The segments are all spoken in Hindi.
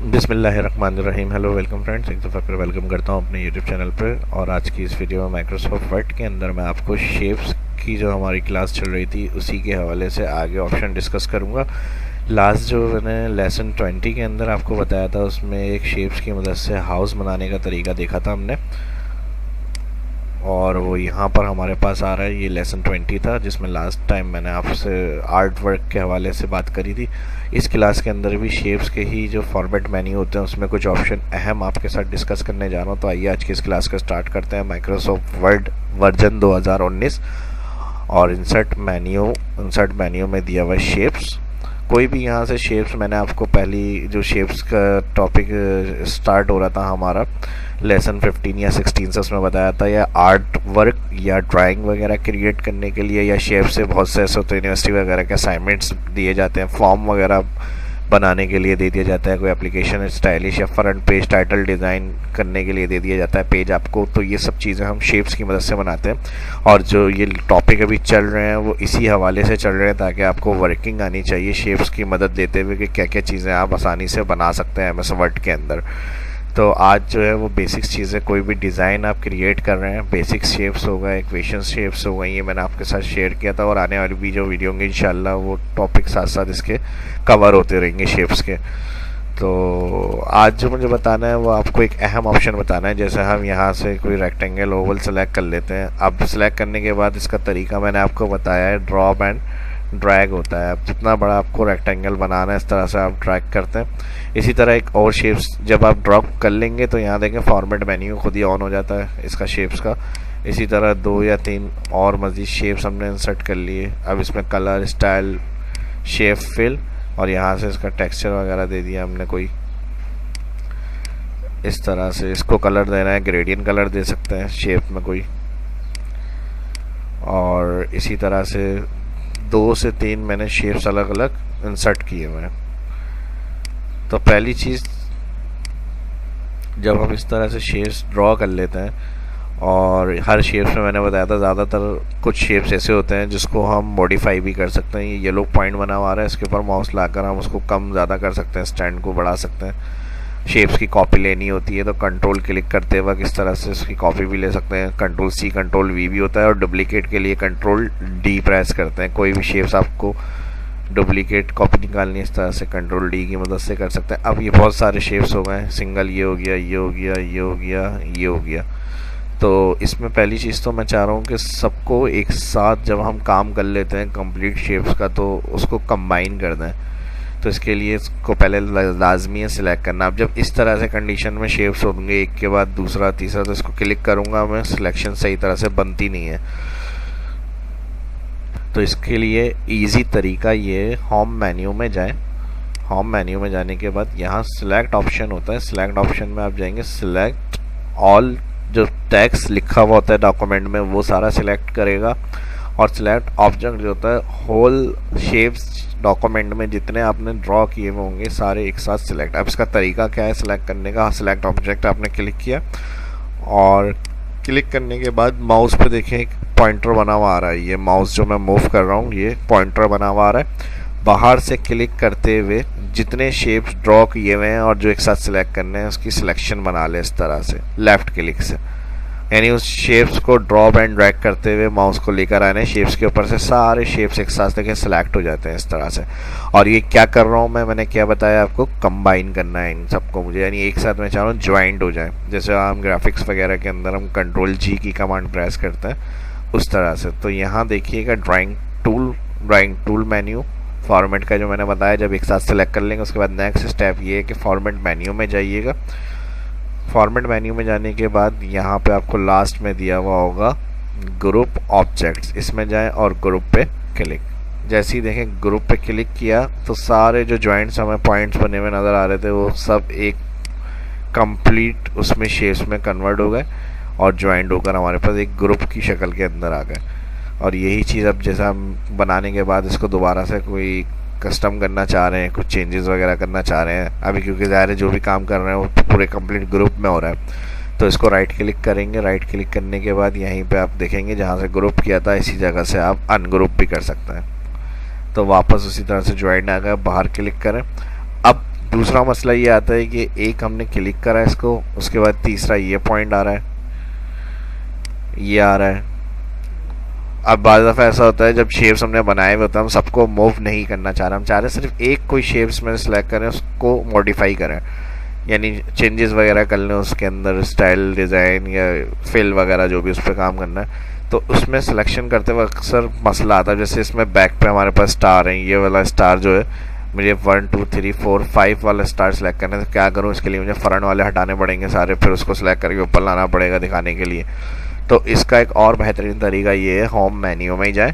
बिस्मिल्लाहिर्रहमानिर्रहीम। हेलो वेलकम फ्रेंड्स, एक दफ़ा फिर वेलकम करता हूँ अपने यूट्यूब चैनल पर। और आज की इस वीडियो में माइक्रोसॉफ्ट वर्ड के अंदर मैं आपको शेप्स की जो हमारी क्लास चल रही थी उसी के हवाले से आगे ऑप्शन डिस्कस करूँगा। लास्ट जो मैंने लेसन 20 के अंदर आपको बताया था उसमें एक शेप्स की मदद से हाउस बनाने का तरीका देखा था हमने, और वो यहाँ पर हमारे पास आ रहा है। ये लेसन 20 था जिसमें लास्ट टाइम मैंने आपसे आर्ट वर्क के हवाले से बात करी थी। इस क्लास के अंदर भी शेप्स के ही जो फॉर्मेट मेन्यू होते हैं उसमें कुछ ऑप्शन अहम आपके साथ डिस्कस करने जा रहा हूँ। तो आइए आज की इस क्लास का स्टार्ट करते हैं। माइक्रोसॉफ्ट वर्ड वर्जन 2019 और इंसर्ट मेन्यू में दिया हुआ शेप्स। कोई भी यहाँ से शेप्स, मैंने आपको पहली जो शेप्स का टॉपिक स्टार्ट हो रहा था हमारा लेसन 15 या 16 से, उसमें बताया था या आर्ट वर्क या ड्राइंग वगैरह क्रिएट करने के लिए या शेप से बहुत से ऐसे होते हैं यूनिवर्सिटी वगैरह के असाइनमेंट्स दिए जाते हैं, फॉर्म वगैरह बनाने के लिए दे दिया जाता है, कोई एप्लीकेशन स्टाइलिश या फ्रंट पेज टाइटल डिज़ाइन करने के लिए दे दिया जाता है पेज आपको। तो ये सब चीज़ें हम शेप्स की मदद से बनाते हैं। और जो ये टॉपिक अभी चल रहे हैं वो इसी हवाले से चल रहे हैं ताकि आपको वर्किंग आनी चाहिए शेप्स की मदद देते हुए कि क्या क्या चीज़ें आप आसानी से बना सकते हैं MS वर्ड के अंदर। तो आज जो है वो बेसिक्स चीज़ें, कोई भी डिज़ाइन आप क्रिएट कर रहे हैं, बेसिक शेप्स हो गए, इक्वेशन शेप्स हो गई, ये मैंने आपके साथ शेयर किया था। और आने वाली भी जो वीडियो होंगे इंशाल्लाह वो टॉपिक साथ साथ इसके कवर होते रहेंगे शेप्स के। तो आज जो मुझे बताना है वो आपको एक अहम ऑप्शन बताना है। जैसे हम यहाँ से कोई रेक्टेंगल ओवल सेलेक्ट कर लेते हैं। अब सेलेक्ट करने के बाद इसका तरीका मैंने आपको बताया है, ड्रॉप एंड ड्रैग होता है। अब जितना बड़ा आपको रेक्टेंगल बनाना है इस तरह से आप ड्रैग करते हैं। इसी तरह एक और शेप्स जब आप ड्रॉप कर लेंगे तो यहाँ देखें फॉर्मेट मेन्यू खुद ही ऑन हो जाता है इसका शेप्स का। इसी तरह 2 या 3 और मज़ीद शेप्स हमने इंसर्ट कर लिए। अब इसमें कलर, स्टाइल, शेप फिल और यहाँ से इसका टेक्सचर वगैरह दे दिया हमने कोई इस तरह से। इसको कलर देना है, ग्रेडियंट कलर दे सकते हैं शेप में कोई। और इसी तरह से 2 से 3 मैंने शेप्स अलग अलग इंसर्ट किए हुए हैं। तो पहली चीज़, जब हम इस तरह से शेप्स ड्रॉ कर लेते हैं, और हर शेप्स में मैंने बताया था ज़्यादातर कुछ शेप्स ऐसे होते हैं जिसको हम मॉडिफाई भी कर सकते हैं। ये येलो पॉइंट बना हुआ है, इसके ऊपर माउस लाकर हम उसको कम ज़्यादा कर सकते हैं, स्टैंड को बढ़ा सकते हैं। शेप्स की कॉपी लेनी होती है तो कंट्रोल क्लिक करते वक्त इस तरह से उसकी कॉपी भी ले सकते हैं। कंट्रोल C कंट्रोल V भी होता है। और डुप्लीकेट के लिए कंट्रोल D प्रेस करते हैं। कोई भी शेप्स आपको डुप्लीकेट कॉपी निकालनी इस तरह से कंट्रोल D की मदद से कर सकते हैं। अब ये बहुत सारे शेप्स हो गए, सिंगल ये हो गया, ये हो गया, ये हो गया, ये हो गया। तो इसमें पहली चीज़ तो मैं चाह रहा हूँ कि सबको एक साथ जब हम काम कर लेते हैं कंप्लीट शेप्स का तो उसको कंबाइन कर दें। तो इसके लिए इसको पहले लाजमी है सिलेक्ट करना। अब जब इस तरह से कंडीशन में शेप्स होंगे एक के बाद दूसरा तीसरा, तो इसको क्लिक करूँगा मैं, सिलेक्शन सही तरह से बनती नहीं है। तो इसके लिए इजी तरीका ये, होम मेन्यू में जाएं। होम मेन्यू में जाने के बाद यहाँ सिलेक्ट ऑप्शन होता है। सिलेक्ट ऑप्शन में आप जाएंगे, सिलेक्ट ऑल, जो टेक्स्ट लिखा हुआ होता है डॉक्यूमेंट में वो सारा सिलेक्ट करेगा। और सिलेक्ट ऑब्जेक्ट जो होता है, होल शेप्स डॉक्यूमेंट में जितने आपने ड्रॉ किए हुए होंगे सारे एक साथ सिलेक्ट। अब इसका तरीका क्या है सिलेक्ट करने का, सिलेक्ट ऑब्जेक्ट आपने क्लिक किया और क्लिक करने के बाद माउस पे देखें एक पॉइंटर बना हुआ आ रहा है। ये माउस जो मैं मूव कर रहा हूँ ये पॉइंटर बना हुआ आ रहा है। बाहर से क्लिक करते हुए जितने शेप्स ड्रॉ किए हुए हैं और जो एक साथ सिलेक्ट करने हैं उसकी सिलेक्शन बना ले इस तरह से लेफ़्ट क्लिक से। यानी उस शेप्स को ड्रॉप एंड ड्रैग करते हुए माउस को लेकर आने, शेप्स के ऊपर से सारे शेप्स एक साथ देखें सिलेक्ट हो जाते हैं इस तरह से। और ये क्या कर रहा हूँ मैंने क्या बताया आपको, कंबाइन करना है इन सबको मुझे, यानी एक साथ मैं चाह रहा हूँ ज्वाइंट हो जाए। जैसे हम ग्राफिक्स वगैरह के अंदर हम कंट्रोल G की कमांड प्रेस करते हैं उस तरह से। तो यहाँ देखिएगा ड्राइंग टूल मेन्यू फॉर्मेट का जो मैंने बताया, जब एक साथ सेलेक्ट कर लेंगे उसके बाद नेक्स्ट स्टेप ये है कि फॉर्मेट मेन्यू में जाइएगा। फॉर्मेट मेन्यू में जाने के बाद यहाँ पे आपको लास्ट में दिया हुआ होगा ग्रुप ऑब्जेक्ट्स, इसमें जाएं और ग्रुप पे क्लिक। जैसे ही देखें ग्रुप पे क्लिक किया तो सारे जो जॉइंट्स हमें पॉइंट्स बने हुए नज़र आ रहे थे वो सब एक कंप्लीट उसमें शेप्स में कन्वर्ट हो गए और ज्वाइंट होकर हमारे पास एक ग्रुप की शक्ल के अंदर आ गए। और यही चीज़ अब जैसा हम बनाने के बाद इसको दोबारा से कोई कस्टम करना चाह रहे हैं, कुछ चेंजेस वगैरह करना चाह रहे हैं अभी, क्योंकि ज़ाहिर है जो भी काम कर रहे हैं वो पूरे कंप्लीट ग्रुप में हो रहा है। तो इसको राइट क्लिक करेंगे। राइट क्लिक करने के बाद यहीं पे आप देखेंगे जहाँ से ग्रुप किया था इसी जगह से आप अनग्रुप भी कर सकते हैं। तो वापस उसी तरह से ज्वाइन आ गया, बाहर क्लिक करें। अब दूसरा मसला ये आता है कि एक हमने क्लिक करा इसको, उसके बाद तीसरा ये पॉइंट आ रहा है, ये आ रहा है। अब बाज़ दफ़ा ऐसा होता है जब शेप्स हमने बनाए हुए होते हैं, हम सबको मूव नहीं करना चाह रहे, हम चाह रहे हैं सिर्फ एक कोई शेप्स में सेलेक्ट करें, उसको मॉडिफाई करें, यानी चेंजेस वगैरह कर लें उसके अंदर, स्टाइल, डिज़ाइन या फिल वगैरह जो भी उस पर काम करना है। तो उसमें सिलेक्शन करते वक्त अक्सर मसला आता है। जैसे इसमें बैक पे हमारे पास स्टार है, ये वाला स्टार जो है मुझे 1 2 3 4 5 वाला स्टार सेलेक्ट करना है, तो क्या करूँ इसके लिए मुझे फ्रंट वाले हटाने पड़ेंगे सारे, फिर उसको सेलेक्ट करके ऊपर लाना पड़ेगा दिखाने के लिए। तो इसका एक और बेहतरीन तरीका ये है, होम मेन्यू में ही जाए।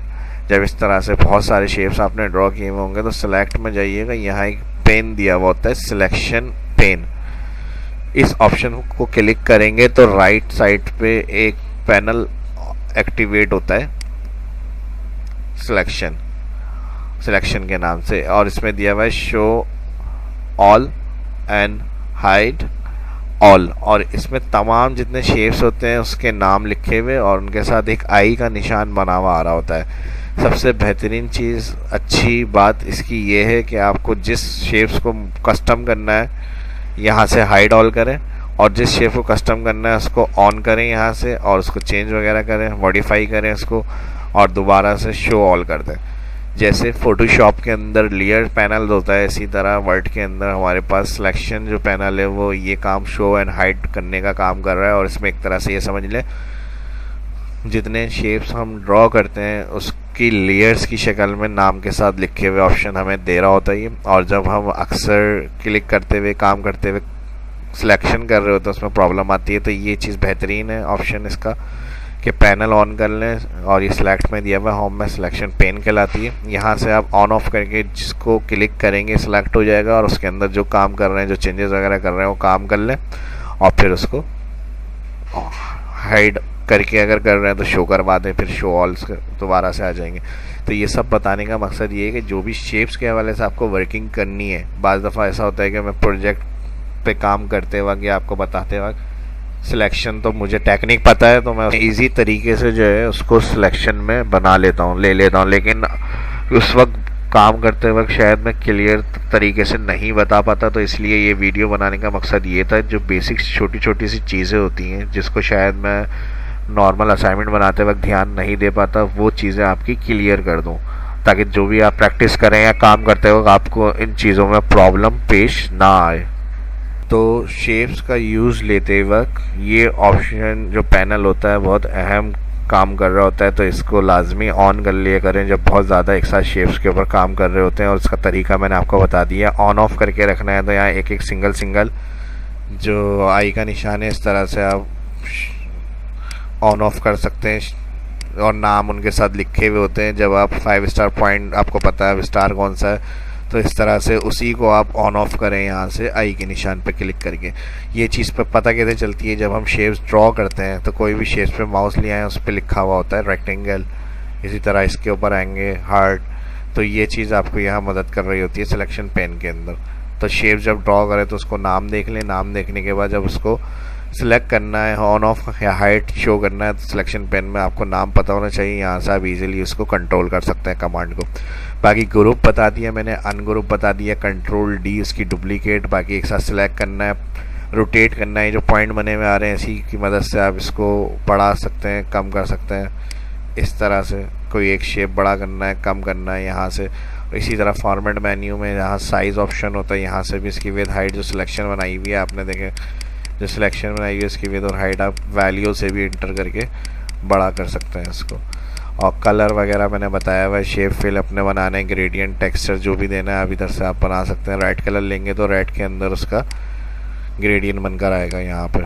जब इस तरह से बहुत सारे शेप्स आपने ड्रॉ किए हुए होंगे तो सिलेक्ट में जाइएगा, यहाँ एक पेन दिया हुआ होता है, सिलेक्शन पेन। इस ऑप्शन को क्लिक करेंगे तो राइट साइड पे एक पैनल एक्टिवेट होता है सिलेक्शन के नाम से, और इसमें दिया हुआ है show all and hide all, और इसमें तमाम जितने शेप्स होते हैं उसके नाम लिखे हुए और उनके साथ एक आई का निशान बना हुआ आ रहा होता है। सबसे बेहतरीन चीज़, अच्छी बात इसकी ये है कि आपको जिस शेप्स को कस्टम करना है यहाँ से हाइड ऑल करें, और जिस शेप को कस्टम करना है उसको ऑन करें यहाँ से, और उसको चेंज वगैरह करें, मॉडिफाई करें उसको, और दोबारा से शो ऑल कर दें। जैसे फोटोशॉप के अंदर लेयर पैनल होता है, इसी तरह वर्ड के अंदर हमारे पास सिलेक्शन जो पैनल है वो ये काम शो एंड हाइड करने का काम कर रहा है। और इसमें एक तरह से ये समझ लें जितने शेप्स हम ड्रॉ करते हैं उसकी लेयर्स की शक्ल में नाम के साथ लिखे हुए ऑप्शन हमें दे रहा होता है ये। और जब हम अक्सर क्लिक करते हुए काम करते हुए सिलेक्शन कर रहे होते हैं उसमें प्रॉब्लम आती है, तो ये चीज़ बेहतरीन है ऑप्शन इसका कि पैनल ऑन कर लें, और ये सिलेक्ट में दिया हुआ होम में सिलेक्शन पेन कहलाती है। यहाँ से आप ऑन ऑफ करके जिसको क्लिक करेंगे सिलेक्ट हो जाएगा, और उसके अंदर जो काम कर रहे हैं, जो चेंजेस वगैरह कर रहे हैं वो काम कर लें, और फिर उसको हाइड करके अगर कर रहे हैं तो शो करवा दें, फिर शो ऑल दोबारा से आ जाएंगे। तो ये सब बताने का मकसद ये है कि जो भी शेप्स के हवाले से आपको वर्किंग करनी है, बाज़ दफ़ा ऐसा होता है कि मैं प्रोजेक्ट पे काम करते वक्त या आपको बताते वक्त सिलेक्शन तो मुझे टेक्निक पता है, तो मैं इजी तरीके से जो है उसको सिलेक्शन में बना लेता हूँ, ले लेता हूँ, लेकिन उस वक्त काम करते वक्त शायद मैं क्लियर तरीके से नहीं बता पाता। तो इसलिए ये वीडियो बनाने का मकसद ये था, जो बेसिक छोटी छोटी सी चीज़ें होती हैं जिसको शायद मैं नॉर्मल असाइनमेंट बनाते वक्त ध्यान नहीं दे पाता, वो चीज़ें आपकी क्लियर कर दूँ, ताकि जो भी आप प्रैक्टिस करें या काम करते वक्त आपको इन चीज़ों में प्रॉब्लम पेश ना आए। तो शेप्स का यूज़ लेते वक्त ये ऑप्शन जो पैनल होता है बहुत अहम काम कर रहा होता है, तो इसको लाजमी ऑन कर लिया करें जब बहुत ज़्यादा एक साथ शेप्स के ऊपर काम कर रहे होते हैं। और इसका तरीका मैंने आपको बता दिया, ऑन ऑफ करके रखना है। तो यहाँ एक एक सिंगल जो आई का निशान है इस तरह से आप ऑन ऑफ कर सकते हैं, और नाम उनके साथ लिखे हुए होते हैं। जब आप 5 स्टार पॉइंट, आपको पता है स्टार कौन सा है, तो इस तरह से उसी को आप ऑन ऑफ करें यहाँ से आई के निशान पे क्लिक करके। ये चीज़ पर पता कैसे चलती है, जब हम शेप्स ड्रॉ करते हैं तो कोई भी शेप्स पे माउस ले आए उस पर लिखा हुआ होता है रेक्टेंगल, इसी तरह इसके ऊपर आएंगे हार्ट, तो ये चीज़ आपको यहाँ मदद कर रही होती है सिलेक्शन पेन के अंदर। तो शेप जब ड्रॉ करें तो उसको नाम देख लें, नाम देखने के बाद जब उसको सिलेक्ट करना है, ऑन ऑफ या हाइट शो करना है, तो सिलेक्शन पेन में आपको नाम पता होना चाहिए, यहाँ से आप इजीली उसको कंट्रोल कर सकते हैं कमांड को। बाकी ग्रुप बता दिया मैंने, अनग्रुप बता दिया, कंट्रोल डी उसकी डुप्लीकेट, बाकी एक साथ सिलेक्ट करना है, रोटेट करना है। जो पॉइंट बने हुए आ रहे हैं इसी की मदद से आप इसको बढ़ा सकते हैं, कम कर सकते हैं, इस तरह से कोई एक शेप बड़ा करना है, कम करना है यहाँ से। इसी तरह फॉर्मेट मेन्यू में यहाँ साइज़ ऑप्शन होता है, यहाँ से भी इसकी विद हाइट जो सिलेक्शन बनाई हुई है आपने देखे, जो सिलेक्शन बनाई हुई है इसकी विद और हाइट आप वैल्यू से भी इंटर करके बड़ा कर सकते हैं इसको। और कलर वगैरह मैंने बताया हुआ है, शेप फिल अपने बनाने हैं, ग्रेडियंट टेक्सचर जो भी देना है आप इधर से आप बना सकते हैं। रेड कलर लेंगे तो रेड के अंदर उसका ग्रेडियंट बनकर आएगा यहाँ पे।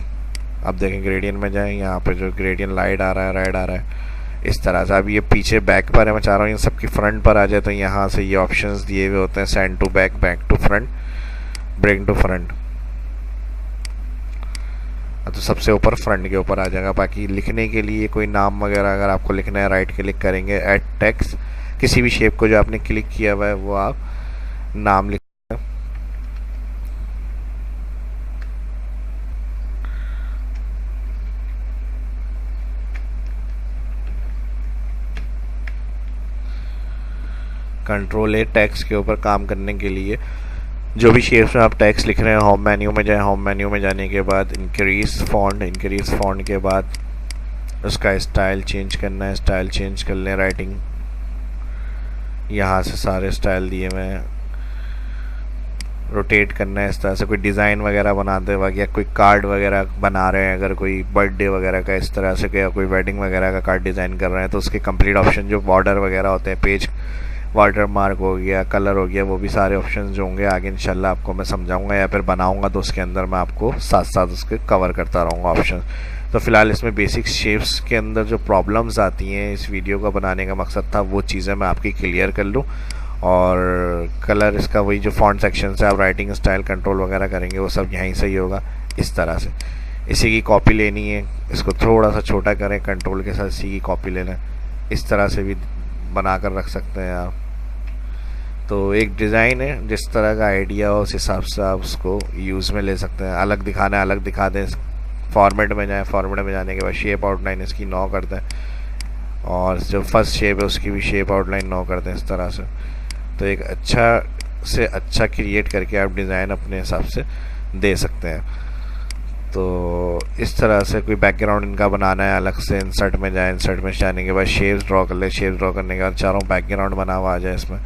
अब देखें ग्रेडियंट में जाएं, यहाँ पे जो ग्रेडियंट लाइट आ रहा है, रेड आ रहा है, इस तरह से। अब ये पीछे बैक पर है, मैं चाह रहा हूँ इन सबकी फ्रंट पर आ जाए, तो यहाँ से ये ऑप्शंस दिए हुए होते हैं, send to back, back to front, bring to front, तो सबसे ऊपर फ्रंट के ऊपर आ जाएगा। बाकी लिखने के लिए कोई नाम वगैरह अगर आपको लिखना है, राइट क्लिक करेंगे, ऐड टेक्स्ट, किसी भी शेप को जो आपने क्लिक किया हुआ है वो आप नाम लिख, कंट्रोल ए टेक्स्ट के ऊपर काम करने के लिए जो भी शेप्स में आप टेक्स्ट लिख रहे हैं होम मेन्यू में जाएं। होम मेन्यू में जाने के बाद इंक्रीज फॉन्ट के बाद उसका स्टाइल चेंज करना है। स्टाइल चेंज कर लें। राइटिंग यहाँ से सारे स्टाइल दिए हुए हैं, रोटेट करना है इस तरह से। कोई डिज़ाइन वगैरह बनाते वक्त या कोई कार्ड वगैरह बना रहे हैं, अगर कोई बर्थडे वगैरह का इस तरह से, या कोई वेडिंग वगैरह का कार्ड डिज़ाइन कर रहे हैं, तो उसके कंप्लीट ऑप्शन जो बॉर्डर वगैरह होते हैं, पेज वाटर मार्क हो गया, कलर हो गया, वो भी सारे ऑप्शन जो होंगे आगे इंशाल्लाह आपको मैं समझाऊंगा, या फिर बनाऊंगा तो उसके अंदर मैं आपको साथ साथ उसके कवर करता रहूँगा ऑप्शन। तो फ़िलहाल इसमें बेसिक शेप्स के अंदर जो प्रॉब्लम्स आती हैं, इस वीडियो का बनाने का मकसद था वो चीज़ें मैं आपकी क्लियर कर लूँ। और कलर इसका वही जो फॉन्ट सेक्शन से आप राइटिंग स्टाइल कंट्रोल वगैरह करेंगे वो सब यहीं से ही होगा इस तरह से। इसी की कॉपी लेनी है, इसको थोड़ा सा छोटा करें, कंट्रोल के साथ इसी की कॉपी लेना, इस तरह से भी बना कर रख सकते हैं आप। तो एक डिज़ाइन है, जिस तरह का आइडिया हो उस हिसाब से आप उसको यूज़ में ले सकते हैं। अलग दिखाना है अलग दिखा दें। फॉर्मेट में जाएँ, फॉर्मेट में जाने के बाद शेप आउटलाइन इसकी 9 कर दें, और जो फर्स्ट शेप है उसकी भी शेप आउटलाइन 9 कर दें इस तरह से। तो एक अच्छा से अच्छा क्रिएट करके आप डिज़ाइन अपने हिसाब से दे सकते हैं। तो इस तरह से कोई बैकग्राउंड इनका बनाना है अलग से, इंसर्ट में जाए, इंसर्ट में जाने के बाद शेप्स ड्रॉ कर ले। शेप्स ड्रॉ करने के बाद चारों बैकग्राउंड बना हुआ आ जाए इसमें,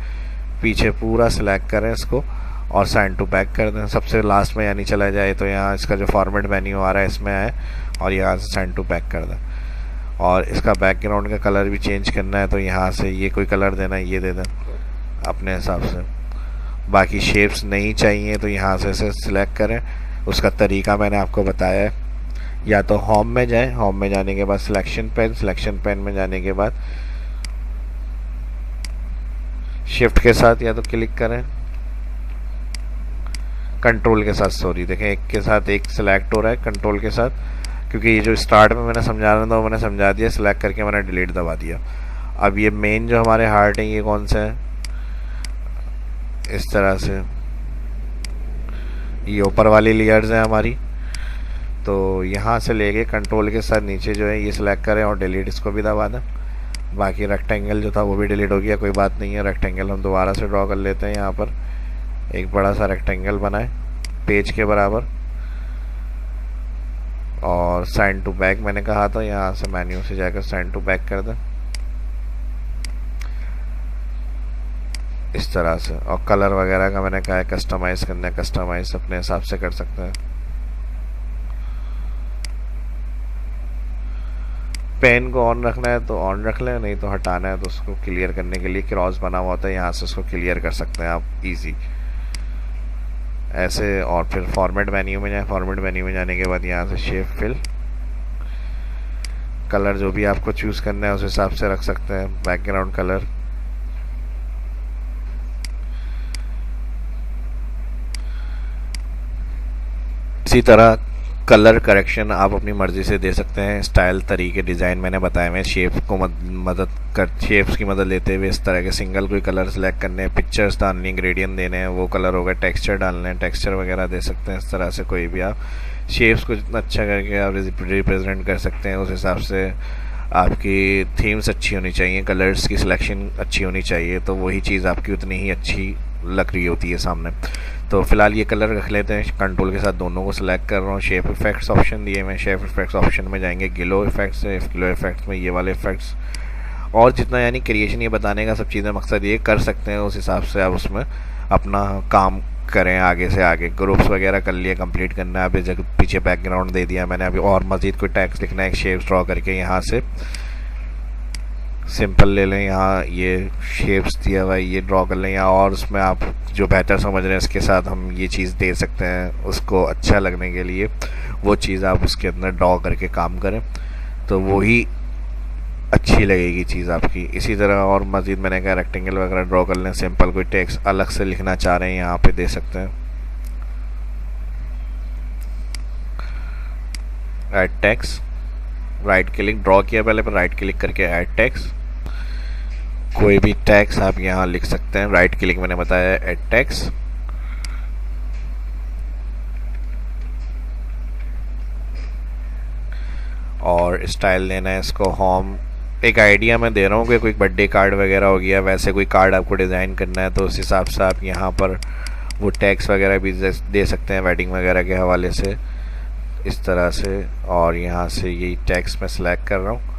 पीछे पूरा सिलेक्ट करें इसको और सेंड टू बैक कर दें। सबसे लास्ट में यानी चला जाए तो यहाँ इसका जो फॉर्मेट मेन्यू आ रहा है इसमें आए और यहाँ से सेंड टू बैक कर दें। और इसका बैकग्राउंड का कलर भी चेंज करना है तो यहाँ से ये कोई कलर देना है ये दे दें अपने हिसाब से। बाकी शेप्स नहीं चाहिए तो यहाँ से इसे सिलेक्ट करें। उसका तरीका मैंने आपको बताया है, या तो होम में जाएं, होम में जाने के बाद सिलेक्शन पेन में जाने के बाद शिफ्ट के साथ या तो क्लिक करें, कंट्रोल के साथ, सॉरी देखें एक के साथ एक सिलेक्ट हो रहा है कंट्रोल के साथ, क्योंकि ये जो स्टार्ट में मैंने समझा रहा था वो मैंने समझा दिया, सिलेक्ट करके मैंने डिलीट दबा दिया। अब ये मेन जो हमारे हार्ट है ये कौन सा है, इस तरह से ये ऊपर वाली लेयर्स हैं हमारी। तो यहाँ से लेके कंट्रोल के साथ नीचे जो है ये सिलेक्ट करें और डिलीट इसको भी दबा दें। बाकी रेक्टेंगल जो था वो भी डिलीट हो गया, कोई बात नहीं है। रेक्टेंगल हम दोबारा से ड्रॉ कर लेते हैं। यहाँ पर एक बड़ा सा रेक्टेंगल बनाए पेज के बराबर, और सेंड टू बैक मैंने कहा था, यहाँ से मेन्यू से जाकर सेंड टू बैक कर दें इस तरह से। और कलर वगैरह का मैंने कहा है कस्टमाइज़ करना है, कस्टमाइज़ अपने हिसाब से कर सकते हैं। पेन को ऑन रखना है तो ऑन रख लें, नहीं तो हटाना है तो उसको क्लियर करने के लिए क्रॉस बना हुआ होता है, यहाँ से उसको क्लियर कर सकते हैं आप इजी ऐसे। और फिर फॉर्मेट मेन्यू में जाएं, फॉर्मेट मेन्यू में जाने के बाद यहाँ से शेप फिल, कलर जो भी आपको चूज़ करना है उस हिसाब से रख सकते हैं। बैकग्राउंड कलर इसी तरह कलर करेक्शन आप अपनी मर्ज़ी से दे सकते हैं। स्टाइल तरीके डिज़ाइन मैंने बताए हुए, शेप को शेप्स की मदद लेते हुए इस तरह के सिंगल कोई कलर सेलेक्ट करने हैं, पिक्चर्स डालनी, ग्रेडियंट देने हैं वो कलर होगा, टेक्सचर डालने हैं, टेक्सचर वगैरह दे सकते हैं। इस तरह से कोई भी आप शेप्स को जितना अच्छा करके आप रिप्रेजेंट कर सकते हैं उस हिसाब से। आपकी थीम्स अच्छी होनी चाहिए, कलर्स की सिलेक्शन अच्छी होनी चाहिए, तो वही चीज़ आपकी उतनी ही अच्छी लग रही होती है सामने। तो फिलहाल ये कलर रख लेते हैं, कंट्रोल के साथ दोनों को सिलेक्ट कर रहा हूँ। शेप इफेक्ट्स ऑप्शन दिए मैं, शेप इफेक्ट्स ऑप्शन में जाएंगे, ग्लो इफेक्ट्स है, ग्लो इफेक्ट्स में ये वाले इफेक्ट्स और जितना यानी क्रिएशन ये बताने का सब चीज़ें मकसद ये कर सकते हैं, उस हिसाब से आप उसमें अपना काम करें आगे से आगे। ग्रुप्स वगैरह कर लिए, कंप्लीट करना है। अभी जगह पीछे बैकग्राउंड दे दिया मैंने, अभी और मज़ीद कोई टैक्स लिखना है, शेप्स ड्रॉ करके यहाँ से सिंपल ले लें, यहाँ ये शेप्स दिया हुआ है ये ड्रॉ कर लें यहाँ, और उसमें आप जो बेहतर समझ रहे हैं इसके साथ हम ये चीज़ दे सकते हैं उसको अच्छा लगने के लिए, वो चीज़ आप उसके अंदर ड्रॉ करके काम करें तो वही अच्छी लगेगी चीज़ आपकी। इसी तरह और मज़ीद मैंने कहा रेक्टेंगल वगैरह ड्रॉ कर लें, सिंपल कोई टेक्स्ट अलग से लिखना चाह रहे हैं यहाँ पे दे सकते हैं। Add text, right click, draw किया पहले पर राइट क्लिक करके ऐड टेक्स्ट, कोई भी टेक्स्ट आप यहाँ लिख सकते हैं। राइट क्लिक मैंने बताया ऐड टेक्स्ट, और स्टाइल लेना है इसको होम। एक आइडिया मैं दे रहा हूँ कि कोई बर्थडे कार्ड वगैरह हो गया, वैसे कोई कार्ड आपको डिज़ाइन करना है तो उस हिसाब से आप यहाँ पर वो टैग्स वगैरह भी दे सकते हैं वेडिंग वगैरह के हवाले से इस तरह से। और यहाँ से यही टैग्स मैं सिलेक्ट कर रहा हूँ।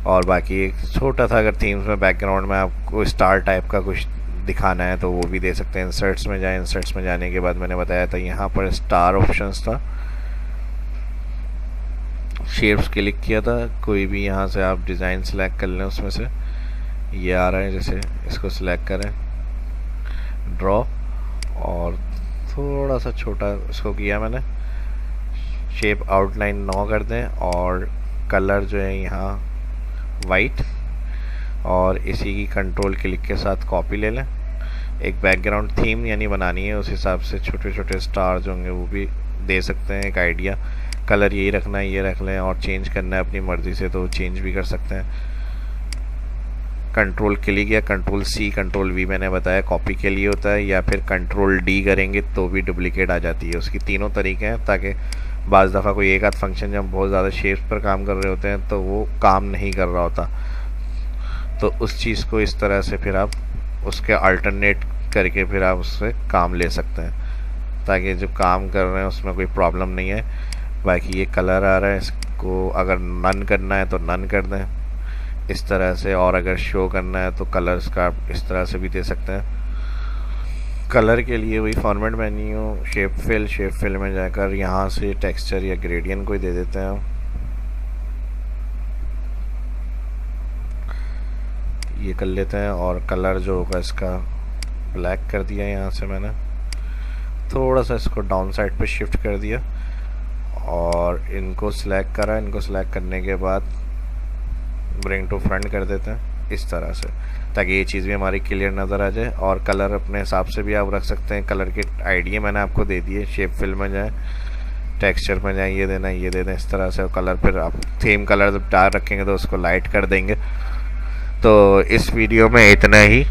और बाकी एक छोटा सा अगर थीम्स में बैकग्राउंड में आपको स्टार टाइप का कुछ दिखाना है तो वो भी दे सकते हैं। इंसर्ट्स में जाए, इंसर्ट्स में जाने के बाद मैंने बताया था यहाँ पर स्टार ऑप्शंस था, शेप्स क्लिक किया था, कोई भी यहाँ से आप डिज़ाइन सेलेक्ट कर लें, उसमें से ये आ रहा है, जैसे इसको सिलेक्ट करें ड्रॉ, और थोड़ा सा छोटा इसको किया मैंने, शेप आउटलाइन 9 कर दें, और कलर जो है यहाँ वाइट, और इसी की कंट्रोल क्लिक के साथ कॉपी ले लें। एक बैकग्राउंड थीम यानी बनानी है, उस हिसाब से छोटे छोटे स्टार जो होंगे वो भी दे सकते हैं, एक आइडिया। कलर यही रखना है, ये रख लें, और चेंज करना है अपनी मर्ज़ी से तो चेंज भी कर सकते हैं। कंट्रोल क्लिक या कंट्रोल सी कंट्रोल वी मैंने बताया कॉपी के लिए होता है, या फिर कंट्रोल डी करेंगे तो भी डुप्लीकेट आ जाती है। उसकी तीनों तरीके हैं, ताकि बाज़ दफ़ा कोई एक आध फंक्शन जब बहुत ज़्यादा शेप्स पर काम कर रहे होते हैं तो वो काम नहीं कर रहा होता, तो उस चीज़ को इस तरह से फिर आप उसके अल्टरनेट करके फिर आप उससे काम ले सकते हैं, ताकि जो काम कर रहे हैं उसमें कोई प्रॉब्लम नहीं है। बाकी ये कलर आ रहा है, इसको अगर नन करना है तो नन कर दें इस तरह से, और अगर शो करना है तो कलर्स का आप इस तरह से भी दे सकते हैं। कलर के लिए वही फॉर्मेट मेन्यू, शेप फिल में जाकर यहाँ से टेक्सचर या ग्रेडियंट कोई दे देते हैं, ये कर लेते हैं। और कलर जो होगा इसका ब्लैक कर दिया, यहाँ से मैंने थोड़ा सा इसको डाउन साइड पे शिफ्ट कर दिया, और इनको सिलेक्ट करा। इनको सिलेक्ट करने के बाद ब्रिंग टू फ्रंट कर देते हैं इस तरह से, ताकि ये चीज़ भी हमारी क्लियर नज़र आ जाए। और कलर अपने हिसाब से भी आप रख सकते हैं, कलर के आइडिया मैंने आपको दे दिए। शेप फिल में जाए, टेक्सचर में जाए, ये देना ये दे दें इस तरह से। और कलर फिर आप थीम कलर जब डार्क रखेंगे तो उसको लाइट कर देंगे। तो इस वीडियो में इतना ही,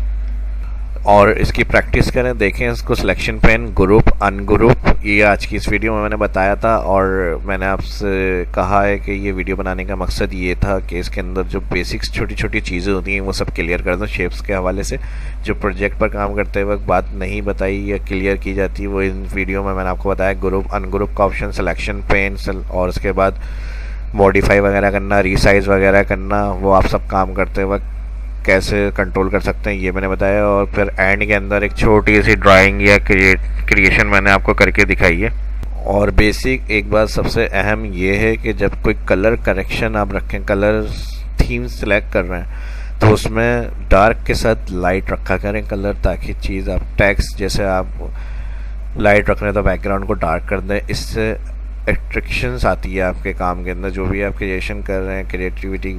और इसकी प्रैक्टिस करें, देखें इसको। सिलेक्शन पेन, ग्रुप, अनग्रुप, ये आज की इस वीडियो में मैंने बताया था। और मैंने आपसे कहा है कि ये वीडियो बनाने का मकसद ये था कि इसके अंदर जो बेसिक्स छोटी छोटी चीज़ें होती हैं वो सब क्लियर कर दूँ शेप्स के हवाले से। जो प्रोजेक्ट पर काम करते वक्त बात नहीं बताई या क्लियर की जाती है वो इन वीडियो में मैंने आपको बताया। ग्रुप अनग्रुप का ऑप्शन, सिलेक्शन पेन, और उसके बाद मॉडिफाई वगैरह करना, रीसाइज वगैरह करना, वो आप सब काम करते वक्त कैसे कंट्रोल कर सकते हैं ये मैंने बताया। और फिर एंड के अंदर एक छोटी सी ड्राइंग या क्रिएशन मैंने आपको करके दिखाई है। और बेसिक एक बात सबसे अहम ये है कि जब कोई कलर करेक्शन आप रखें, कलर थीम सेलेक्ट कर रहे हैं तो उसमें डार्क के साथ लाइट रखा करें कलर, ताकि चीज़ आप टेक्स्ट जैसे आप लाइट रख रहे हैं तो बैकग्राउंड को डार्क कर दें। इससे एट्रैक्शंस आती है आपके काम के अंदर, जो भी आप क्रिएशन कर रहे हैं, क्रिएटिविटी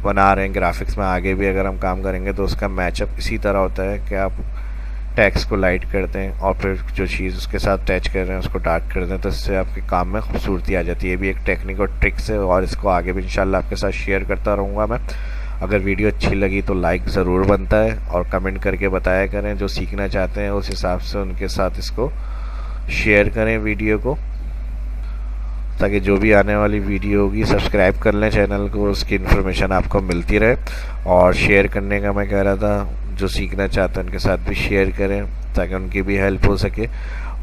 बना रहे हैं ग्राफिक्स में, आगे भी अगर हम काम करेंगे तो उसका मैचअप इसी तरह होता है कि आप टेक्स्ट को लाइट कर दें और फिर जो चीज़ उसके साथ अटैच कर रहे हैं उसको डार्क कर दें, तो इससे आपके काम में खूबसूरती आ जाती है। ये भी एक टेक्निक और ट्रिक्स है, और इसको आगे भी इंशाल्लाह आपके साथ शेयर करता रहूँगा मैं। अगर वीडियो अच्छी लगी तो लाइक ज़रूर बनता है, और कमेंट करके बताया करें जो सीखना चाहते हैं, उस हिसाब से उनके साथ इसको शेयर करें वीडियो को, ताकि जो भी आने वाली वीडियो होगी सब्सक्राइब कर लें चैनल को, उसकी इन्फॉर्मेशन आपको मिलती रहे। और शेयर करने का मैं कह रहा था, जो सीखना चाहते हैं उनके साथ भी शेयर करें ताकि उनकी भी हेल्प हो सके।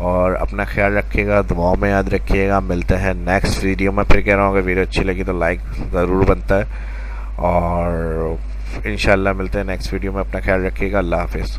और अपना ख्याल रखिएगा, दुआओं में याद रखिएगा। मिलते हैं नेक्स्ट वीडियो में। फिर कह रहा हूँ अगर वीडियो अच्छी लगी तो लाइक ज़रूर बनता है, और इंशाल्लाह मिलते हैं नेक्स्ट वीडियो में। अपना ख्याल रखिएगा। अल्लाह हाफिज़।